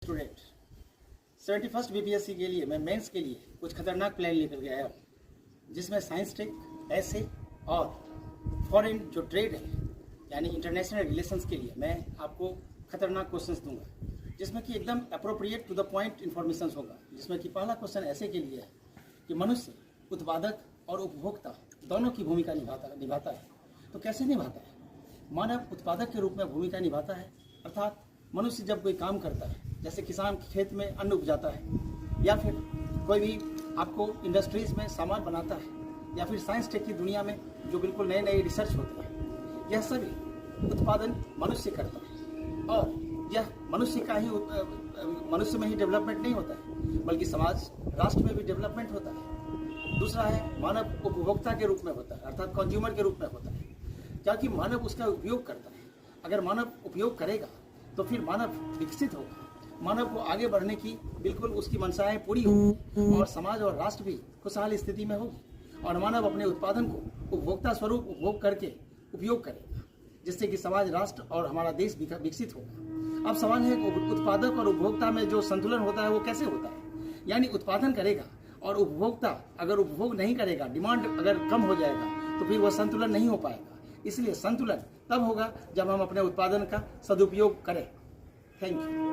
Student 71st BPSC के लिए मैं मेंस के लिए कुछ खतरनाक प्लान लेकर के आया हूँ, जिसमें साइंस टेक, ऐसे और फॉरेन जो ट्रेड है यानी इंटरनेशनल रिलेशंस के लिए मैं आपको खतरनाक क्वेश्चंस दूंगा, जिसमें कि एकदम appropriate to the point information होगा। जिसमें कि पहला क्वेश्चन ऐसे के लिए है कि मनुष्य उत्पादक और उपभोक्ता दोनों की भूमिका निभाता है। तो कैसे निभाता है? मानव उत्पादक के रूप में भूमिका निभाता है, अर्थात मनुष्य जब कोई काम करता है, जैसे किसान खेत में अन्न उपजाता है या फिर कोई भी आपको इंडस्ट्रीज में सामान बनाता है या फिर साइंस टेक की दुनिया में जो बिल्कुल नए नए रिसर्च होते हैं, यह सभी उत्पादन मनुष्य करता है। और यह मनुष्य में ही डेवलपमेंट नहीं होता है, बल्कि समाज राष्ट्र में भी डेवलपमेंट होता है। दूसरा है मानव उपभोक्ता के रूप में होता है, अर्थात कंज्यूमर के रूप में होता है, क्योंकि मानव उसका उपयोग करता है। अगर मानव उपयोग करेगा तो फिर मानव विकसित होगा, मानव को आगे बढ़ने की बिल्कुल उसकी मंशाएं पूरी होगी और समाज और राष्ट्र भी खुशहाल स्थिति में होगी और मानव अपने उत्पादन को उपभोक्ता स्वरूप उपभोग करके उपयोग करेगा, जिससे कि समाज, राष्ट्र और हमारा देश विकसित होगा। अब सवाल है कि उत्पादक और उपभोक्ता में जो संतुलन होता है वो कैसे होता है? यानी उत्पादन करेगा और उपभोक्ता अगर उपभोग नहीं करेगा, डिमांड अगर कम हो जाएगा तो फिर वह संतुलन नहीं हो पाएगा। इसलिए संतुलन तब होगा जब हम अपने उत्पादन का सदुपयोग करें। Thank you.